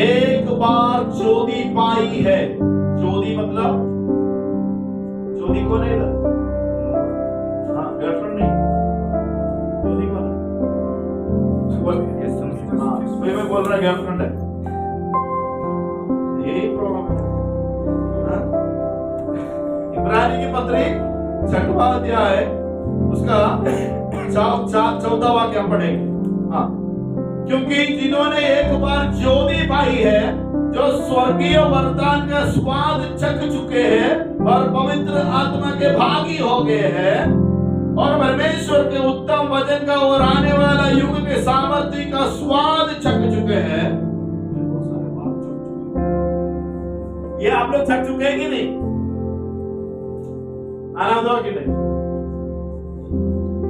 एक बार ज्योति पाई है, ज्योति मतलब ज्योति कौन है? हाँ, गर्लफ्रेंड नहीं, ज्योति कौन है? मैं बोल रहा गर्लफ्रेंड है, यही प्रॉब्लम है। इब्रानी की पत्री 6वां अध्याय उसका 14वां वाक्य पढ़ेंगे। हाँ, क्योंकि जिन्होंने एक बार ज्योति पाई है, जो स्वर्गीय वरदान का स्वाद चख चुके हैं और पवित्र आत्मा के भागी हो गए हैं और परमेश्वर के उत्तम वचन का और आने वाला युग के सामर्थ्य का स्वाद चख चुके हैं। ये आप लोग चख चुके हैं कि नहीं? ആനന്ദമാക്കില്ലേ?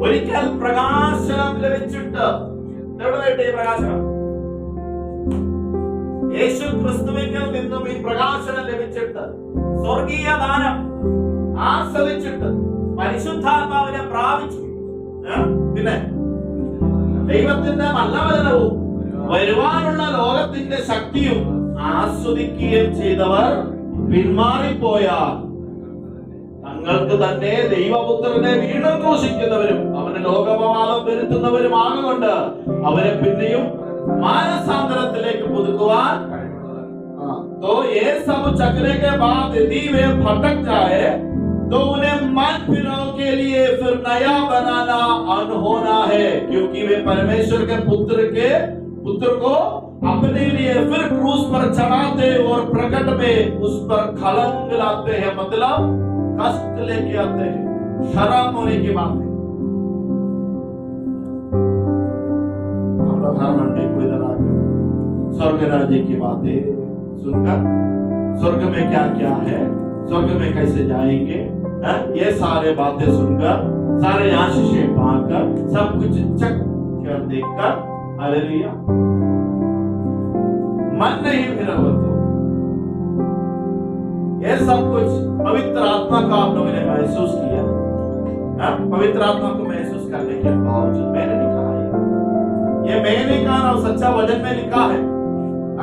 ഒരിക്കൽ പ്രകാശനം ലഭിച്ചിട്ട് എവിടെ കിട്ടി ഈ പ്രകാശനം? യേശു ക്രിസ്തുവിൽ നിന്നും ഈ പ്രകാശനം ലഭിച്ചിട്ട് സ്വർഗീയ ദാനം ആസ്വദിച്ചിട്ട് പരിശുദ്ധാത്മാവിനെ പ്രാപിച്ചു. പിന്നെ ദൈവത്തിന്റെ നല്ല വചനവും വരുവാനുള്ള ലോകത്തിന്റെ ശക്തിയും ആസ്വദിക്കുകയും ചെയ്തവർ പിന്മാറിപ്പോയാൽ തങ്ങൾക്ക് തന്നെ ദൈവപുത്രനെ വീണ്ടും ക്രൂശിക്കുന്നവരും അവന് ലോകമവാദം വരുത്തുന്നവരുമാകൊണ്ട് അവരെ പിന്നെയും मानसांतरത്തിലേക്ക് പുതുക്കുവാൻ। तो ये सब चखने के बाद यदि वे भटक जाए तो उन्हें मन फिराव के लिए फिर नया बनाना अनहोना है, क्योंकि वे परमेश्वर के पुत्र को अपने लिए फिर क्रूस पर चढ़ाते और प्रकट में उस पर कलंक लाते हैं, मतलब कष्ट लेके आते हैं, शर्म होने की बात है। हर मंडे को इधर आकर स्वर्ग राज्य की बातें सुनकर स्वर्ग में क्या क्या है, स्वर्ग में कैसे जाएंगे, ये सारे बातें सुनकर सारे आशीषें पाकर सब कुछ चक कर देखकर हालेलुया मन नहीं फिर तो ये सब कुछ पवित्र आत्मा का आप लोगों ने महसूस किया। पवित्र आत्मा को महसूस करने के बावजूद मैंने नहीं कहा, ये मैं नहीं कहा ना, सच्चा वचन में लिखा है।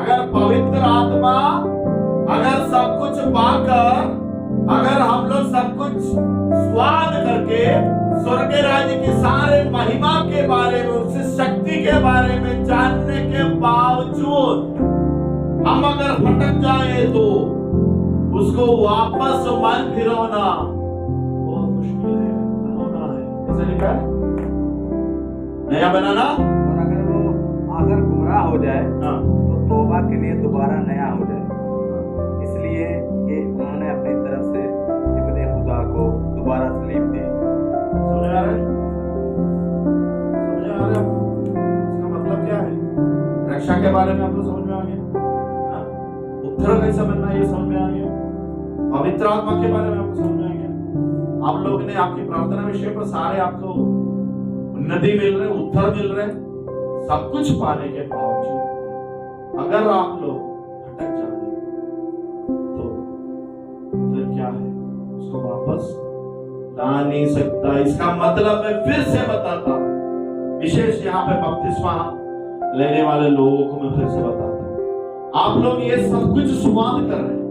अगर पवित्र आत्मा अगर सब कुछ पाकर अगर हम लोग सब कुछ स्वाद करके स्वर्ग राज्य की सारे महिमा के बारे में उसकी शक्ति के बारे में जानने के बावजूद हम अगर भटक जाए तो उसको वापस मन फिरौना बहुत मुश्किल है, बनाना है। ऐसा लिखा है, नया बनाना। अगर गुमराह हो जाए तो तौबा के लिए दोबारा नया हो जाए, इसलिए कि उन्होंने अपनी तरफ से इब्ने खुदा को दोबारा सलीब दी। समझ आ रहा है? इसका मतलब क्या है? रक्षा के बारे में आपको समझ में आ गया, उत्तर कैसे बनना ये समझ में आ गया, पवित्र आत्मा के बारे में आपको समझ में आ गया। आप लोग ने आपकी प्रार्थना विषय पर सारे आपको उन्नति मिल रहे, उत्तर मिल रहे, सब कुछ पाने के बावजूद अगर आप लोग भटक जाए तो फिर क्या है, उसको वापस ला नहीं सकता। इसका मतलब मैं फिर से बताता हूं, विशेष यहाँ पे बपतिस्मा लेने वाले लोगों को मैं फिर से बताता हूं, आप लोग ये सब कुछ स्वाद कर रहे हैं,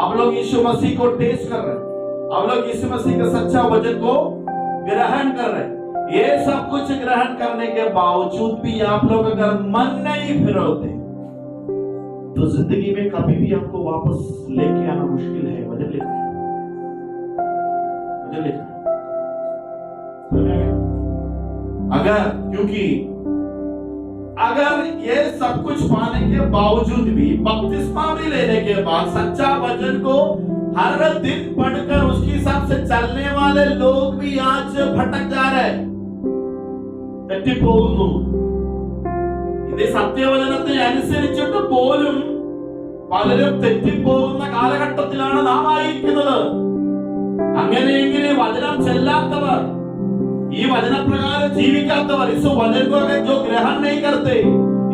आप लोग यीशु मसीह को टेस्ट कर रहे हैं, आप लोग यीशु मसीह के सच्चा वचन को ग्रहण कर रहे हैं। ये सब कुछ ग्रहण करने के बावजूद भी आप लोग अगर मन नहीं फिरौते तो जिंदगी में कभी भी आपको वापस लेके आना मुश्किल है। वजन लिखा है, वजन लिखा है। अगर क्योंकि अगर ये सब कुछ पाने के बावजूद भी, बपतिस्मा भी लेने के बाद, सच्चा वचन को हर दिन पढ़कर उसके हिसाब से चलने वाले लोग भी आज भटक जा रहे हैं, തെറ്റിപ്പോകുന്നു. ഇത് സത്യവചനത്തെ അനുസരിച്ചിട്ട് പോലും പലരും തെറ്റിപ്പോകുന്ന കാലഘട്ടത്തിലാണ് നാം ആയിരിക്കുന്നത്. അങ്ങനെയെങ്കിൽ വചനം ചെല്ലാത്തവർ, ഈ വചനപ്രകാരം ജീവിക്കാത്തവർ, इस वचन को जो ग्रहण नहीं करते,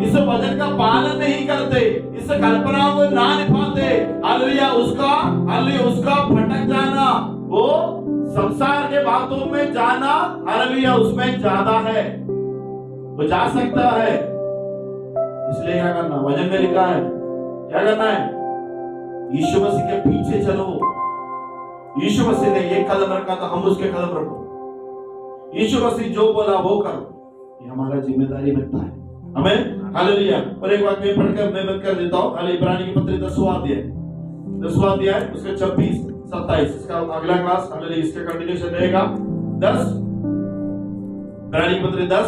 इस वचन का पालन नहीं करते, इस कल्पना को ना निभाते, हालेलुया, उसका भटक जाना, वो संसार के बातों में जाना, हालेलुया, उसमें ज्यादा है. वो जा सकता है, इसलिए क्या करना? वचन में लिखा है क्या करना है? यीशु मसीह के पीछे चलो. यीशु मसीह ने एक कदम रखा तो हम उसके कदम रखो. यीशु मसीह जो बोला वो करो, ये हमारा जिम्मेदारी बनता है. हमें हालेलुया. और एक वाक्य पढ़कर मैं बंद कर देता हूं. इब्रानी की पत्री 10वां अध्याय उसके 26-27, इसका अगला क्लास हालेलुया इसके कंटिन्यूशन रहेगा. 10 इब्रानी की पत्री 10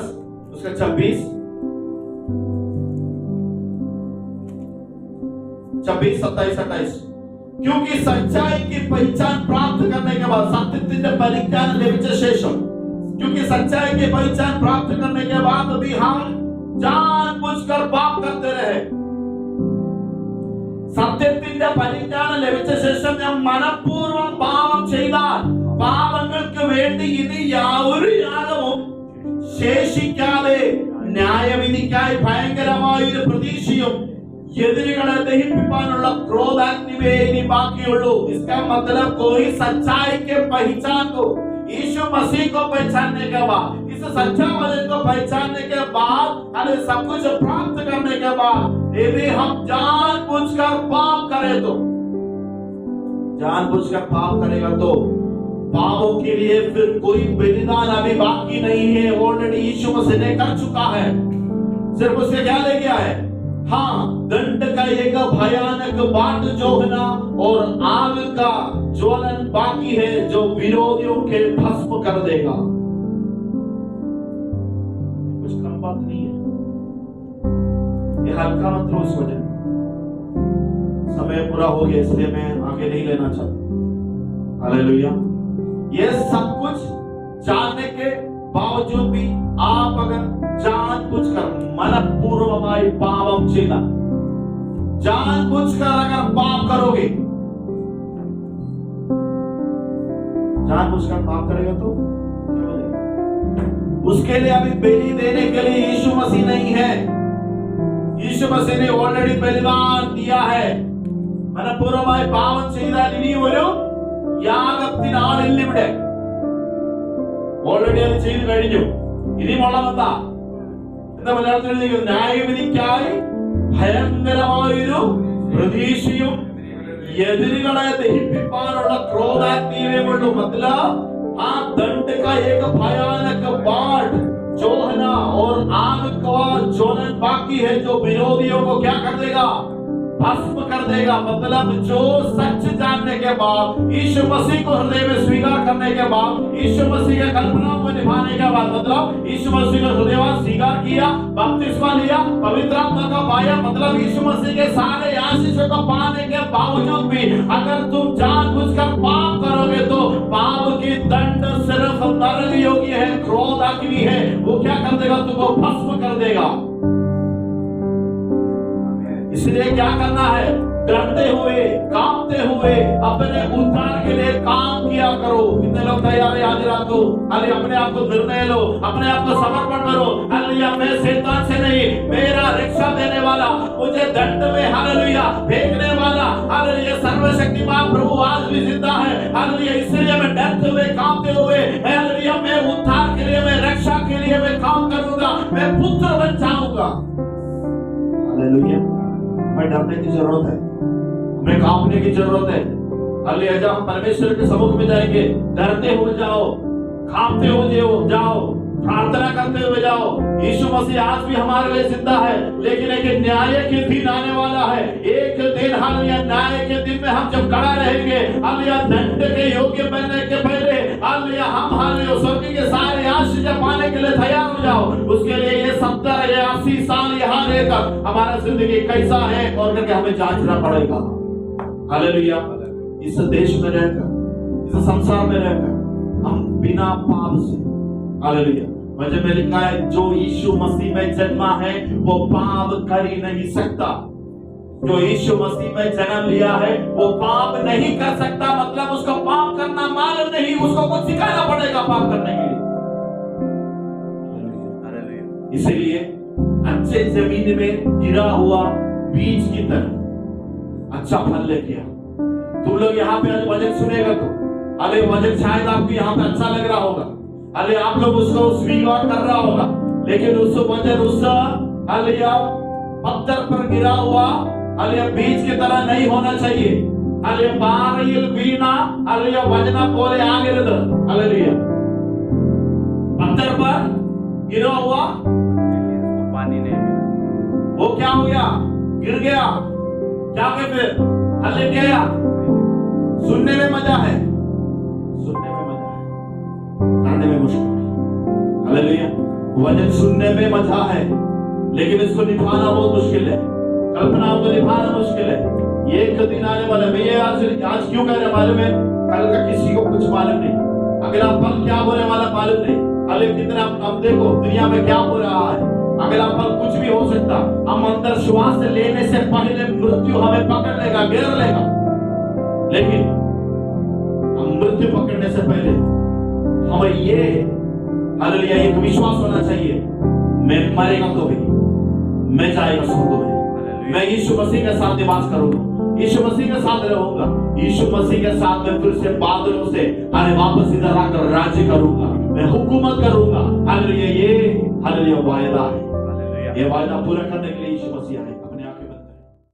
उसका 26-27-28. क्योंकि सच्चाई की पहचान प्राप्त करने के बाद, सत्यത്തിന്റെ പരിജ്ഞാനം ലഭിച്ച ശേഷം, क्योंकि सच्चाई की पहचान प्राप्त करने के बाद भी हम जानबूझकर पाप करते रहे. സത്യത്തിന്റെ പരിജ്ഞാനം ലഭിച്ച ശേഷം ഞാൻ മനഃപൂർവ്വം പാപം ചെയ്താൽ, പാപങ്ങൾക്ക് വേണ്ടി ഇനി യാതൊരു യാഗവും ശേഷിക്കാതെ ന്യായവിധിക്കായി ഭയങ്കരമായ ഒരു പ്രതീക്ഷയും എതിരുകളെ ദഹിപ്പിക്കാനുള്ള ക്രോധാഗ്നിവേ ഇനി ബാക്കിയുള്ളൂ. इसका मतलब कोई सच्चाई के पहचान को, यीशु मसीह को पहचानने के बाद, इस सच्चा वचन को पहचानने के बाद, अरे सब कुछ प्राप्त करने के बाद, यदि हम जानबूझकर पाप करें तो, जानबूझकर पाप करेगा तो पापों के लिए फिर कोई बलिदान अभी बाकी नहीं है. ऑलरेडी यीशु मसीह ने कर चुका है. सिर्फ उसके क्या ले गया है? हाँ, दंड का एक भयानक बाट जोहना और आग का ज्वलन बाकी है, जो विरोधियों के भस्म कर देगा. कुछ कम बात नहीं है, ये हल्का मत लो इस वजह. समय पूरा हो गया इसलिए मैं आगे नहीं लेना चाहता. हालेलुया. ये सब कुछ जानने के बावजूद भी आप अगर जानबूझकर मनपूर्वक पाप ചെയ്താൽ, जानबूझकर अगर पाप करोगे, जानबूझकर पाप करेगा तो क्या बनेगा? उसके लिए अभी बलि देने के लिए यीशु मसीह नहीं है. यीशु मसीह ने ऑलरेडी बलिदान दिया है. മനഃപൂർവ്വമായി പാപം ചെയ്താൽ ഇനി ഒരു യാഗത്തിന് ആളില്ല ഇവിടെ. ഓൾറെഡി അത് ചെയ്തു കഴിഞ്ഞു. ഇനിയുള്ളതെന്താ? എന്താ മലയാളത്തിൽ ന്യായവിധിക്കായി ഭയങ്കരമായൊരു പ്രതീക്ഷയും എതിരുകളെ ദഹിപ്പിക്കാനുള്ള ക്രോധാഗ്നിയുമുള്ളൂ. मतलब हाँ, दंड का एक भयानक बाट जोहना और आग का ज्वलन बाकी है, जो विरोधियों को क्या कर देगा? भस्म कर देगा. मतलब जो सच जानने के बाद, यीशु मसीह को हृदय में स्वीकार करने के बाद, यीशु मसीह के कल्पनाओं को निभाने के बाद, मतलब यीशु मसीह का हृदयवान स्वीकार किया, बपतिस्मा लिया, पवित्र आत्मा का पाया, मतलब यीशु मसीह के सारे आशीषों को पाने के बावजूद भी अगर तुम जानबूझकर पाप करोगे तो पाप की दंड सिर्फ नरक योग्य है, क्रोध अग्नि है. वो क्या कर देगा? तुमको भस्म कर देगा. इसलिए क्या करना है? डरते हुए, कांपते हुए अपने उद्धार के लिए काम किया करो. कितने लोग तैयार हैं आज रात को? अरे अपने आप को निर्णय लो, अपने आप को समर्पण करो. हालेलुया, मैं शैतान से नहीं, मेरा रक्षा देने वाला, मुझे दंड में हालेलुया फेंकने वाला, हालेलुया सर्वशक्तिमान प्रभु आज भी जिंदा है. हालेलुया, इसलिए मैं डरते हुए, कांपते हुए, हालेलुया मैं उद्धार के लिए, मैं रक्षा के लिए मैं काम करूंगा, मैं पुत्र बन जाऊंगा. हालेलुया. हमें डरने की जरूरत है, हमें कांपने की जरूरत है. हालेलुया, जब हम परमेश्वर के सम्मुख में जाएंगे, डरते हुए जाओ, कांपते हुए जाओ, प्रार्थना करते हुए जाओ. यीशु मसीह आज भी हमारे लिए जिंदा है, लेकिन एक न्याय के दिन आने वाला है. एक दिन हालेलुया न्याय के दिन में हम जब खड़ा रहेंगे, हालेलुया दंड के योग्य बनने के पहले, हालेलुया हम हालेलुया स्वर्ग के सारे आशीष पाने के लिए तैयार हो जाओ. उसके लिए ये 70 या 80 साल कर हमारा जिंदगी कैसा है और करके हमें जांचना पड़ेगा। हालेलुया। इस देश में रहकर, इस संसार में रहकर हम बिना पाप से, हालेलुया, वचन में लिखा है जो यीशु मसीह में जन्मा है वो पाप कर ही नहीं सकता। जो यीशु मसीह में जन्म लिया है वो पाप नहीं कर सकता, मतलब उसको पाप करना मालूम नहीं, उसको कुछ सिखाना पड़ेगा पाप करने के लिए। इसीलिए अच्छे जमीन में गिरा हुआ बीज की तरह अच्छा फल लेके आओ। तुम लोग यहाँ पे आज वचन सुनेगा तो अरे वचन शायद आपको यहाँ पे अच्छा लग रहा होगा, अरे आप लोग उसको स्वीकार कर रहा होगा, लेकिन उस वचन उस पत्थर पर गिरा हुआ बीज की तरह नहीं होना चाहिए। बारियल वीणा वचन बोले आगे पत्थर पर गिरा हुआ पानी नहीं मिला, वो क्या हो गया? गिर गया। क्या गया फिर? हल्ले गया। सुनने में मजा है, सुनने में मजा है, खाने में मुश्किल है। हालेलुया। वचन सुनने में मजा है, लेकिन इसको निभाना बहुत मुश्किल है। कल्पनाओं को निभाना मुश्किल है। ये एक दिन आने वाला है। ये आज क्यों कह रहे मालूम है? कल का किसी को कुछ मालूम नहीं, अगला पल क्या होने वाला मालूम नहीं। अरे कितना अब देखो दुनिया में क्या हो रहा है, अगला पल कुछ भी हो सकता। हम अंदर श्वास लेने से पहले मृत्यु हमें पकड़ लेगा, घेर लेगा, लेकिन हम मृत्यु पकड़ने से पहले हमें ये हालेलुया एक विश्वास होना चाहिए, मैं मरेगा तो भी मैं जाएगा स्वर्ग में, मैं यीशु मसीह के साथ निवास करूंगा, यीशु मसीह के साथ रहूंगा, यीशु मसीह के साथ मैं फिर से बादलों से वापस इधर आकर राज्य करूंगा, मैं हुकूमत करूंगा। हालेलुया। ये हालेलुया वायदा है, ये वायदा पूरा करने के लिए